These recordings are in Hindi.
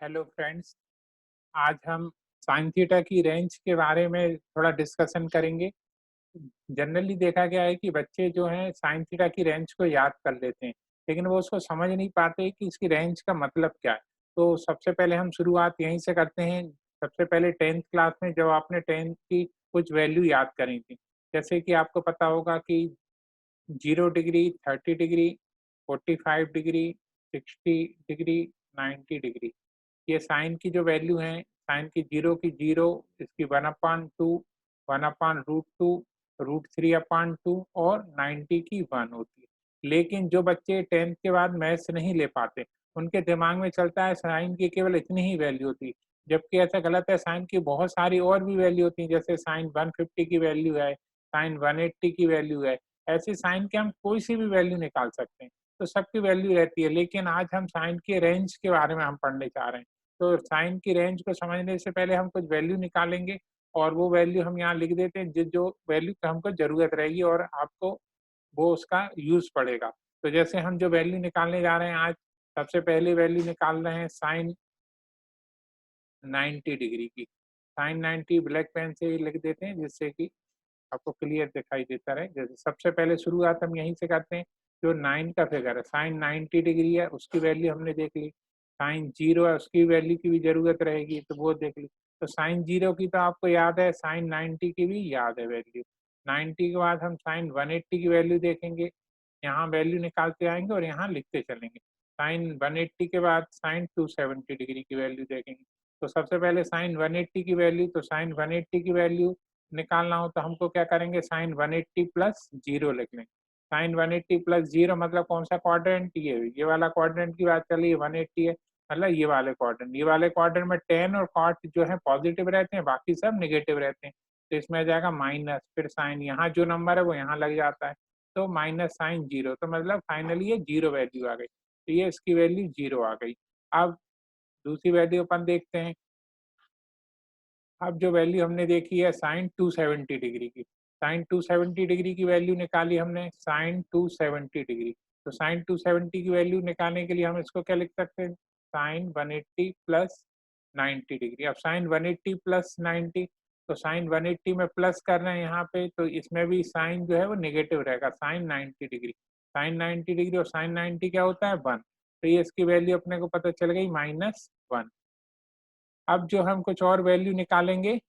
Hello friends. आज हम साइन थीटा की रेंज के बारे में थोड़ा डिस्कशन करेंगे। जनरली देखा गया है कि बच्चे जो हैं साइन थीटा की रेंज को याद कर लेते हैं, लेकिन वो उसको समझ नहीं पाते कि इसकी रेंज का मतलब क्या है। तो सबसे पहले हम शुरुआत यहीं से करते हैं। सबसे पहले 10th क्लास में जब आपने 10th की कुछ वैल्यू याद करी थी, जैसे कि आपको पता होगा कि 0 degree, 30 degree, 45 degree, 60 degree, 90 degree, ये साइन की जो वैल्यू है, साइन की 0 की 0, इसकी 1/2, 1/√2, √3/2 और 90 की 1 होती है। लेकिन जो बच्चे 10th के बाद मैथ्स नहीं ले पाते, उनके दिमाग में चलता है साइन की केवल इतनी ही वैल्यू होती है, जबकि ऐसा गलत है। साइन की बहुत सारी और भी वैल्यू होती हैं, जैसे साइन 150 की वैल्यू है, साइन 180 की वैल्यू है। ऐसी साइन के हम कोई सी भी वैल्यू निकाल सकते हैं, तो सबकी वैल्यू रहती है। लेकिन आज हम साइन के रेंज के बारे में हम पढ़ने जा रहे हैं। तो साइन की रेंज को समझने से पहले हम कुछ वैल्यू निकालेंगे और वो वैल्यू हम यहाँ लिख देते हैं, जो वैल्यू की हमको ज़रूरत रहेगी और आपको वो उसका यूज़ पड़ेगा। तो जैसे हम जो वैल्यू निकालने जा रहे हैं आज, सबसे पहली वैल्यू निकाल रहे हैं साइन 90 डिग्री की। साइन 90 ब्लैक पेन से ही लिख देते हैं, जिससे कि आपको क्लियर दिखाई देता रहे। जैसे सबसे पहले शुरुआत हम यहीं से करते हैं। जो 9 का फिगर है, साइन 90 डिग्री है, उसकी वैल्यू हमने देख ली। साइन 0 है, उसकी वैल्यू की भी ज़रूरत रहेगी, तो वो देख ली। तो साइन 0 की तो आपको याद है, साइन 90 की भी याद है वैल्यू। 90 के बाद हम साइन 180 की वैल्यू देखेंगे। यहाँ वैल्यू निकालते आएँगे और यहाँ लिखते चलेंगे। साइन 180 के बाद साइन 270 डिग्री की वैल्यू देखेंगे। तो सबसे पहले साइन 180 की वैल्यू, तो साइन 180 की वैल्यू निकालना हो तो हमको क्या करेंगे, साइन 180 प्लस 0 लिख लेंगे। साइन 180 प्लस 0 मतलब कौन सा क्वाड्रेंट, ये वाला क्वाड्रेंट की बात चल रही है। 180 है मतलब ये वाले क्वाड्रेंट में टेन और कॉट जो है पॉजिटिव रहते हैं, बाकी सब नेगेटिव रहते हैं। तो इसमें आ जाएगा माइनस, फिर साइन यहाँ जो नंबर है वो यहाँ लग जाता है, तो माइनस साइन 0, तो मतलब फाइनली ये 0 वैल्यू आ गई। तो ये इसकी वैल्यू 0 आ गई। अब दूसरी वैल्यू अपन देखते हैं। अब जो वैल्यू हमने देखी है साइन 270 डिग्री की, साइन 270 डिग्री की वैल्यू निकाली हमने, साइन 270 डिग्री। तो साइन 270 की वैल्यू निकालने के लिए हम इसको क्या लिख सकते हैं, साइन 180 प्लस 90 डिग्री। अब साइन 180 प्लस 90, तो साइन 180 में प्लस कर रहे हैं यहाँ पे, तो इसमें भी साइन जो है वो नेगेटिव रहेगा, साइन 90 डिग्री। साइन 90 डिग्री और साइन 90 क्या होता है, 1। तो ये इसकी वैल्यू अपने को पता चल गई, -1। अब जो हम कुछ और वैल्यू निकालेंगे,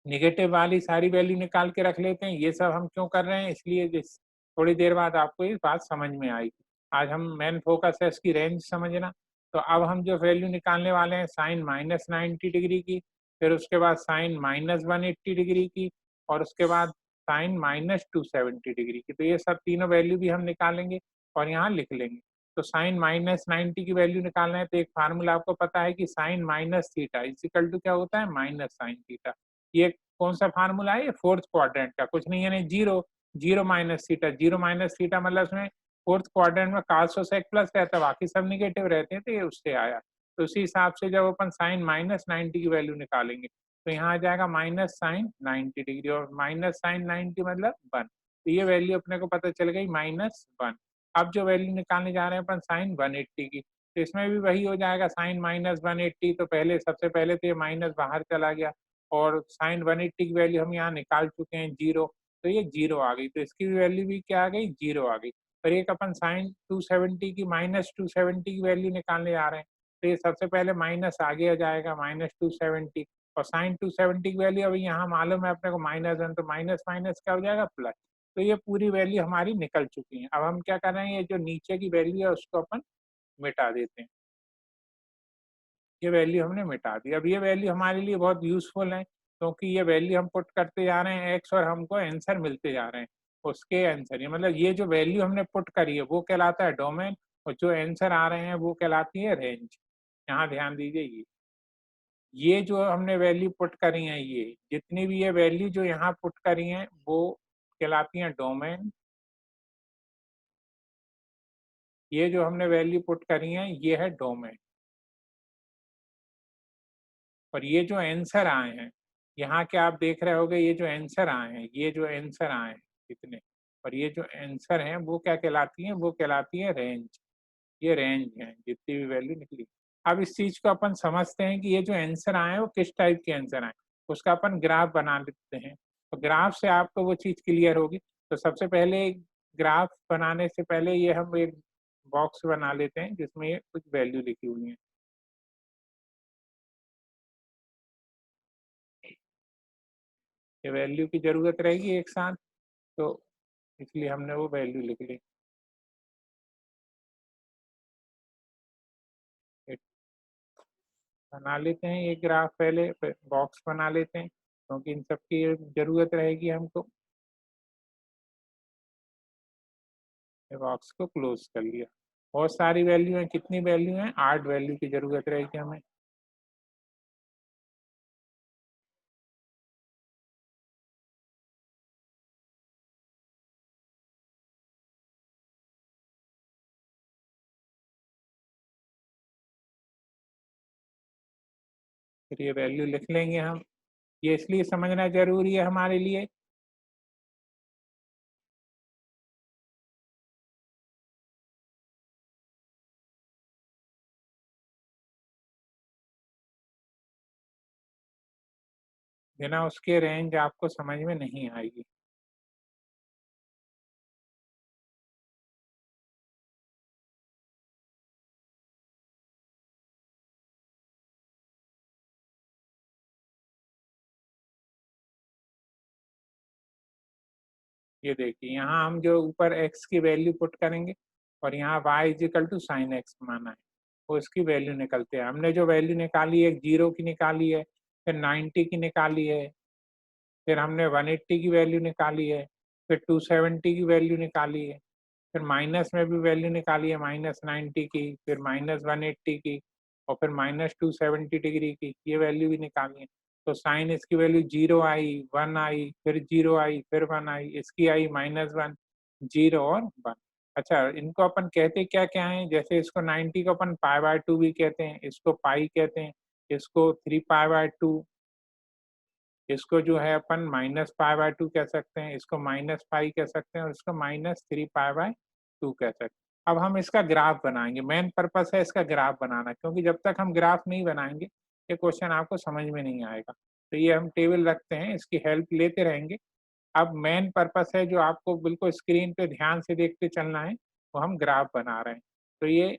नेगेटिव वाली सारी वैल्यू निकाल के रख लेते हैं। ये सब हम क्यों कर रहे हैं, इसलिए जिस थोड़ी देर बाद आपको ये बात समझ में आएगी। आज हम मेन फोकस है इसकी रेंज समझना। तो अब हम जो वैल्यू निकालने वाले हैं, साइन -90 डिग्री की, फिर उसके बाद साइन -180 डिग्री की, और उसके बाद साइन -270 डिग्री की। तो ये सब तीनों वैल्यू भी हम निकालेंगे और यहाँ लिख लेंगे। तो साइन -90 की वैल्यू निकालना है, तो एक फार्मूला आपको पता है कि sine minus theta is equal to क्या होता है, माइनस साइन थीटा। ये कौन-सा फ़ॉर्मूला है? ये 4th क्वाड्रेंट का, कुछ नहीं, यानी 0, 0 माइनस थीटा, 0 माइनस थीटा मतलब उसमें 4th क्वाड्रेंट में cos और sec प्लस रहता है, बाकी सब नेगेटिव रहते हैं, तो ये उससे आया। तो उसी हिसाब से जब अपन साइन -90 की वैल्यू निकालेंगे, तो यहाँ आ जाएगा माइनस साइन 90 डिग्री, और माइनस साइन 90 मतलब 1। तो ये वैल्यू अपने को पता चल गई, -1। अब जो वैल्यू निकालने जा रहे हैं अपन साइन 180 की, तो इसमें भी वही हो जाएगा, साइन -180, तो पहले सबसे पहले तो ये माइनस बाहर चला गया, और साइन 180 की वैल्यू हम यहाँ निकाल चुके हैं 0, तो ये 0 आ गई, तो इसकी वैल्यू भी क्या आ गई, 0 आ गई। और एक अपन साइन 270 की -270 की वैल्यू निकालने जा रहे हैं, तो ये सबसे पहले माइनस आगे आ जाएगा, -270, और साइन 270 की वैल्यू अभी यहाँ मालूम है अपने को -1, तो माइनस माइनस क्या हो जाएगा, प्लस। तो ये पूरी वैल्यू हमारी निकल चुकी है। अब हम क्या कर रहे हैं, ये जो नीचे की वैल्यू है उसको अपन मिटा देते हैं। ये वैल्यू हमने मिटा दी। अब ये वैल्यू हमारे लिए बहुत यूज़फुल है, क्योंकि ये वैल्यू हम पुट करते जा रहे हैं एक्स, और हमको आंसर मिलते जा रहे हैं। उसके आंसर, ये मतलब ये जो वैल्यू हमने पुट करी है वो कहलाता है डोमेन, और जो आंसर आ रहे हैं वो कहलाती है रेंज। यहाँ ध्यान दीजिए, ये जो हमने वैल्यू पुट करी है, ये जितनी भी ये वैल्यू जो यहाँ पुट करी हैं वो कहलाती हैं डोमेन। ये जो हमने वैल्यू पुट करी है ये है डोमेन। और ये जो आंसर आए हैं, यहाँ के आप देख रहे होंगे, ये जो आंसर आए हैं, ये जो आंसर आए हैं इतने, और ये जो आंसर हैं वो क्या कहलाती हैं, वो कहलाती है रेंज। ये रेंज है जितनी भी वैल्यू निकली। अब इस चीज़ को अपन समझते हैं कि ये जो आंसर आए वो किस टाइप के आंसर आए, उसका अपन ग्राफ बना लेते हैं। तो ग्राफ से आपको वो चीज़ क्लियर होगी। तो सबसे पहले ग्राफ बनाने से पहले ये हम एक बॉक्स बना लेते हैं जिसमें ये कुछ वैल्यू लिखी हुई है। ये वैल्यू की ज़रूरत रहेगी एक साथ, तो इसलिए हमने वो वैल्यू लिख ली। एक बना लेते हैं ये ग्राफ, पहले बॉक्स बना लेते हैं क्योंकि इन सब की ज़रूरत रहेगी हमको। ये बॉक्स को क्लोज कर लिया। बहुत सारी वैल्यू हैं, कितनी वैल्यू हैं? 8 वैल्यू की ज़रूरत रहेगी हमें। फिर ये वैल्यू लिख लेंगे हम। ये इसलिए समझना ज़रूरी है हमारे लिए, बिना उसके रेंज आपको समझ में नहीं आएगी। ये देखिए यहाँ हम जो ऊपर x की वैल्यू पुट करेंगे और यहाँ y is equal to sine x माना है, वो इसकी वैल्यू निकलते हैं। हमने जो वैल्यू निकाली है 0 की निकाली है, फिर 90 की निकाली है, फिर हमने 180 की वैल्यू निकाली है, फिर 270 की वैल्यू निकाली है, फिर माइनस में भी वैल्यू निकाली है -90 की, फिर -180 की और फिर -270 डिग्री की, ये वैल्यू भी निकाली है। तो साइन इसकी वैल्यू 0 आई, 1 आई, फिर 0 आई, फिर 1 आई, इसकी आई -1, 0 और 1। अच्छा, इनको अपन कहते क्या-क्या हैं? जैसे इसको 90 को अपन पाई/2 भी कहते हैं, इसको पाई कहते हैं, इसको 3 पाई/2, इसको जो है अपन -पाई/2 कह सकते हैं, इसको -पाई कह सकते हैं और इसको -3 पाई/2 कह सकते हैं। अब हम इसका ग्राफ बनाएँगे, मेन पर्पस है इसका ग्राफ बनाना, क्योंकि जब तक हम ग्राफ नहीं बनाएँगे, ये क्वेश्चन आपको समझ में नहीं आएगा। तो ये हम टेबल रखते हैं, इसकी हेल्प लेते रहेंगे। अब मेन पर्पस है जो आपको बिल्कुल स्क्रीन पे ध्यान से देखते चलना है, वो हम ग्राफ बना रहे हैं। तो ये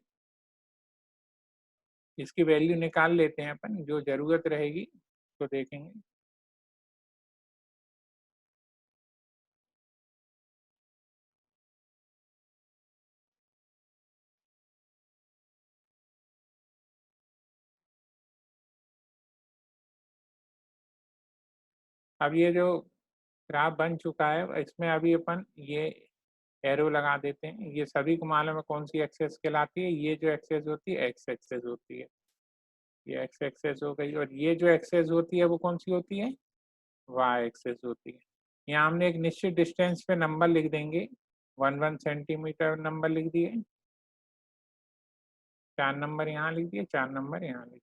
इसकी वैल्यू निकाल लेते हैं अपन, जो ज़रूरत रहेगी, तो देखेंगे। अब ये जो ग्राफ बन चुका है, इसमें अभी अपन ये एरो लगा देते हैं। ये सभी को मालूम है कौन सी एक्सेस कहलाती है। ये जो एक्सेस होती है, एक्स एक्सेस होती है। ये एक्स एक्सेस हो गई और ये जो एक्सेस होती है वो कौन सी होती है? वाई एक्सेस होती है। यहाँ हमने एक निश्चित डिस्टेंस पे नंबर लिख देंगे, 1 सेंटीमीटर नंबर लिख दिए, 4 नंबर यहाँ लिख दिए, 4 नंबर यहाँ लिख दिए।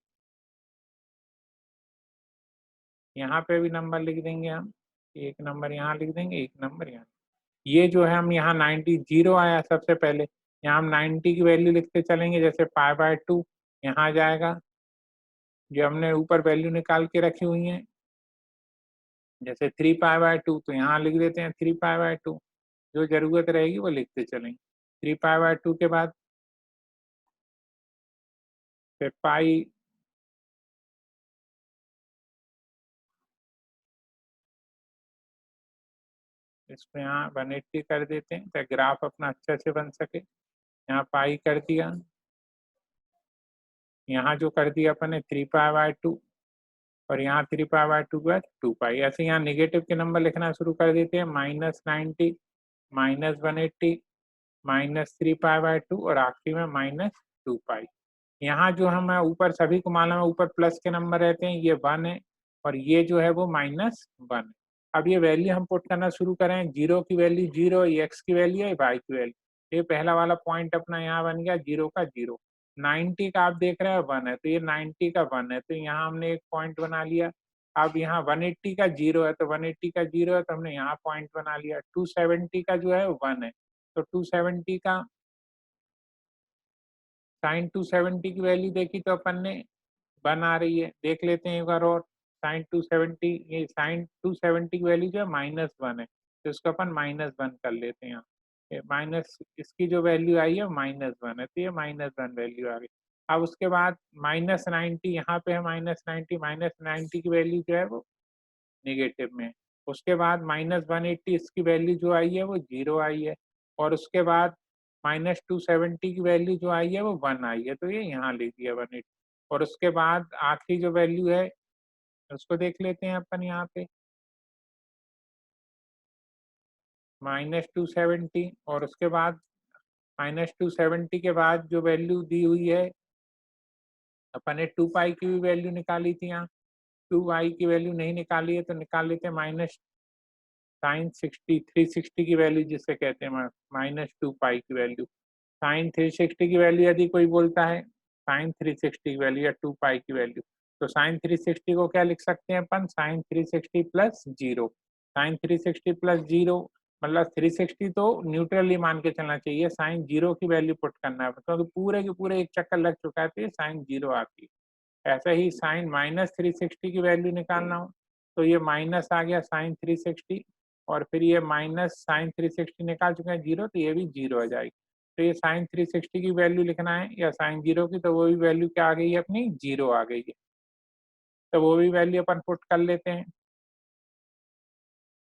यहाँ पे भी नंबर लिख देंगे हम, 1 नंबर यहाँ लिख देंगे, 1 नंबर यहाँ। ये जो है हम यहाँ 90 0 आया सबसे पहले, यहाँ हम 90 की वैल्यू लिखते चलेंगे, जैसे पाई/2 यहाँ जाएगा, जो हमने ऊपर वैल्यू निकाल के रखी हुई हैं, जैसे 3 पाई/2 तो यहाँ लिख देते हैं 3 पाई/2, जो ज़रूरत रहेगी वो लिखते चलेंगे। 3 पाई/2 के बाद फिर पाई, इसको यहाँ 180 कर देते हैं ताकि ग्राफ अपना अच्छे से बन सके। यहाँ पाई कर दिया, यहाँ जो कर दिया अपन ने 3 पाई/2 और यहाँ 3 पाई/2 के बाद 2 पाई। ऐसे यहाँ नेगेटिव के नंबर लिखना शुरू कर देते हैं, -90, -180, -3 पाई/2 और आखिरी में -2 पाई। यहाँ जो हम ऊपर सभी को मालूम है ऊपर प्लस के नंबर रहते हैं, ये 1 है और ये जो है वो -1 है। अब ये वैल्यू हम पुट करना शुरू करें, 0 की वैल्यू 0, ये x की वैल्यू है, y की वैल्यू। ये पहला वाला पॉइंट अपना यहाँ बन गया 0 का 0। 90 का आप देख रहे हैं 1 है, तो ये 90 का 1 है, तो यहाँ हमने एक पॉइंट बना लिया। अब यहाँ 180 का 0 है, तो 180 का 0 है, तो हमने यहाँ पॉइंट बना लिया। 270 का जो है 1 है, तो 270 का साइन 270 की वैल्यू देखी तो अपन ने 1 आ रही है, देख लेते हैं एक बार और। साइन 270, ये साइन 270 की वैल्यू जो है -1 है, तो इसको अपन -1 कर लेते हैं यहाँ। ये माइनस इसकी जो वैल्यू आई है -1 है, तो ये -1 वैल्यू आ गई। अब उसके बाद -90 यहाँ पे है, -90 की वैल्यू जो है वो नेगेटिव में है। उसके बाद -180 इसकी वैल्यू जो आई है वो 0 आई है, और उसके बाद -270 की वैल्यू जो आई है वो 1 आई है, तो ये यहाँ लिख दिया 180। और उसके बाद आखिरी जो वैल्यू है उसको देख लेते हैं अपन यहाँ पे, -270, और उसके बाद -270 के बाद जो वैल्यू दी हुई है, अपन ने 2 पाई की भी वैल्यू निकाली थी यहाँ। 2 आई की वैल्यू नहीं निकाली है तो निकाल लेते हैं माइनस साइन 60, 360 की वैल्यू जिसे कहते हैं, -2 पाई की वैल्यू। साइन 360 की वैल्यू यदि कोई बोलता है, साइन 360 की वैल्यू या 2 पाई की वैल्यू, तो साइन 360 को क्या लिख सकते हैं अपन, साइन 360 प्लस 0। साइन 360 प्लस 0 मतलब 360 तो न्यूट्रली मान के चलना चाहिए, साइन 0 की वैल्यू पुट करना है, क्योंकि पूरे के पूरे एक चक्कर लग चुका है, तो ये साइन 0 आती है। ऐसा ही साइन -360 की वैल्यू निकालना हो, तो ये माइनस आ गया साइन 360, और फिर ये माइनस साइन 360 निकाल चुके हैं 0, तो ये भी 0 आ जाएगी। तो ये साइन 360 की वैल्यू लिखना है या साइन 0 की, तो वो भी वैल्यू क्या आ गई है अपनी, 0 आ गई है। तो वो भी वैल्यू अपन पुट कर लेते हैं,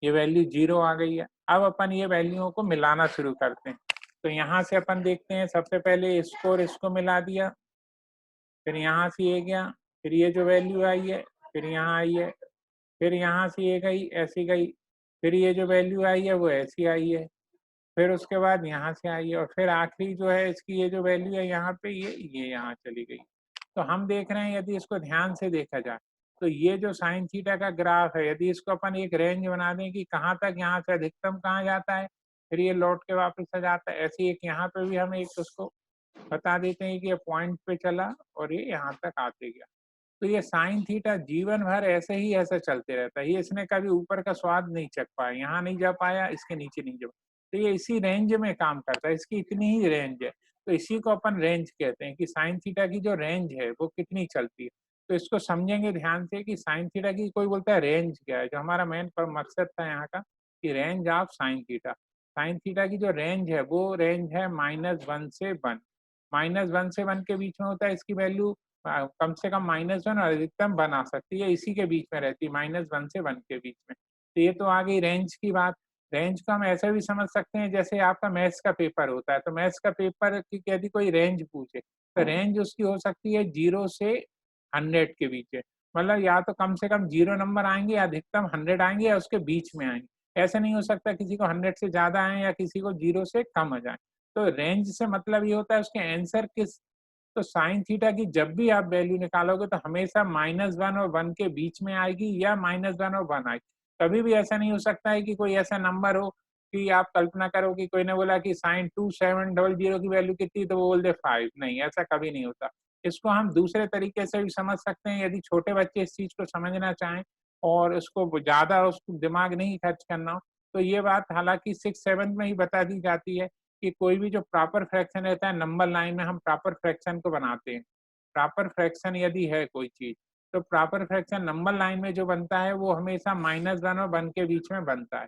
ये वैल्यू 0 आ गई है। अब अपन ये वैल्यूओं को मिलाना शुरू करते हैं। तो यहाँ से अपन देखते हैं, सबसे पहले इसको और इसको मिला दिया, फिर यहाँ से ये गया, फिर ये जो वैल्यू आई है, फिर यहाँ आई है, फिर यहाँ से ये गई, ऐसी गई, फिर ये जो वैल्यू आई है वो ऐसी आई है, फिर उसके बाद यहाँ से आई है, और फिर आखिरी जो है इसकी ये जो वैल्यू है यहाँ पे, ये यहाँ चली गई। तो हम देख रहे हैं, यदि इसको ध्यान से देखा जाए, तो ये जो साइन थीटा का ग्राफ है, यदि इसको अपन एक रेंज बना दें कि कहाँ तक यहाँ से अधिकतम कहाँ जाता है, फिर ये लौट के वापस आ जाता है, ऐसे एक यहाँ पे भी हम एक उसको बता देते हैं कि ये पॉइंट पे चला और ये यहाँ तक आते गया। तो ये साइन थीटा जीवन भर ऐसे ही ऐसा चलते रहता है, ये इसने कभी ऊपर का स्वाद नहीं चख पाया, यहाँ नहीं जा पाया, इसके नीचे नहीं जा पाया, तो ये इसी रेंज में काम करता है, इसकी इतनी ही रेंज है। तो इसी को अपन रेंज कहते हैं कि साइन थीटा की जो रेंज है वो कितनी चलती है। तो इसको समझेंगे ध्यान से कि साइन थीटा की, कोई बोलता है रेंज क्या है, जो हमारा मेन पर मकसद था यहाँ का कि range of sine theta. Sine theta की जो रेंज है वो रेंज है -1 से 1, -1 से 1 के बीच में होता है इसकी वैल्यू, कम से कम -1 और अधिकतम 1 आ सकती है, इसी के बीच में रहती है, -1 से 1 के बीच में। तो ये तो आ गई रेंज की बात। रेंज को हम ऐसे भी समझ सकते हैं, जैसे आपका मैथ्स का पेपर होता है, तो मैथ्स का पेपर की यदि कोई रेंज पूछे, तो रेंज उसकी हो सकती है 0 से 100 के बीच है। मतलब या तो कम से कम 0 नंबर आएँगे या अधिकतम 100 आएँगे या उसके बीच में आएँगे। ऐसा नहीं हो सकता किसी को 100 से ज़्यादा आएँ या किसी को 0 से कम आ जाएँ। तो रेंज से मतलब ये होता है उसके आंसर किस, तो साइन थीटा की जब भी आप वैल्यू निकालोगे तो हमेशा -1 और 1 के बीच में आएगी या -1 और 1 आएगी। कभी भी ऐसा नहीं हो सकता है कि कोई ऐसा नंबर हो कि आप कल्पना करो कि कोई ने बोला कि साइन 2700 की वैल्यू कितनी, तो वो बोल दे 5, नहीं, ऐसा कभी नहीं होता। इसको हम दूसरे तरीके से भी समझ सकते हैं, यदि छोटे बच्चे इस चीज़ को समझना चाहें और उसको ज़्यादा उसको दिमाग नहीं खर्च करना हो, तो ये बात हालाँकि 6-7 में ही बता दी जाती है कि कोई भी जो प्रॉपर फ्रैक्शन रहता है, नंबर लाइन में हम प्रॉपर फ्रैक्शन को बनाते हैं। प्रॉपर फ्रैक्शन यदि है कोई चीज़, तो प्रॉपर फ्रैक्शन नंबर लाइन में जो बनता है वो हमेशा -1 और 1 के बीच में बनता है।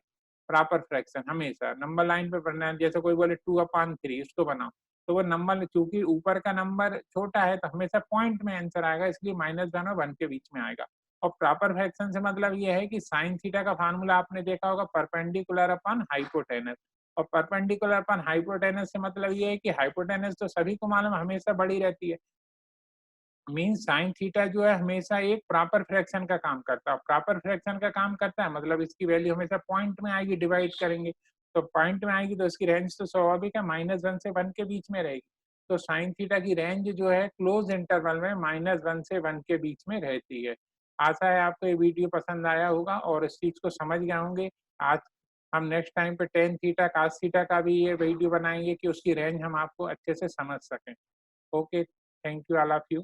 प्रॉपर फ्रैक्शन हमेशा नंबर लाइन पे बनना है, जैसे कोई बोले 2/3 इसको बनाओ, तो वो नंबर चूँकि ऊपर का नंबर छोटा है तो हमेशा पॉइंट में आंसर आएगा, इसलिए -1 और 1 के बीच में आएगा। और प्रॉपर फ्रैक्शन से मतलब ये है कि साइन थीटा का फार्मूला आपने देखा होगा, परपेंडिकुलर अपॉन हाइपोटेनस, और परपेंडिकुलर अपॉन हाइपोटेनस से मतलब ये है कि हाइपोटेनस तो सभी को मालूम हमेशा बढ़ी रहती है। मीन साइन थीटा जो है हमेशा एक प्रॉपर फ्रैक्शन का काम करता है। प्रॉपर फ्रैक्शन का काम करता है मतलब इसकी वैल्यू हमेशा पॉइंट में आएगी, डिवाइड करेंगे तो पॉइंट में आएगी, तो इसकी रेंज तो स्वाभाविक है -1 से 1 के बीच में रहेगी। तो साइन थीटा की रेंज जो है क्लोज इंटरवल में -1 से 1 के बीच में रहती है। आशा है आपको ये वीडियो पसंद आया होगा और इस चीज को समझ गए होंगे। आज हम नेक्स्ट टाइम पे टेन थीटा cos थीटा का भी ये वीडियो बनाएंगे कि उसकी रेंज हम आपको अच्छे से समझ सकें। Okay, thank you all of you.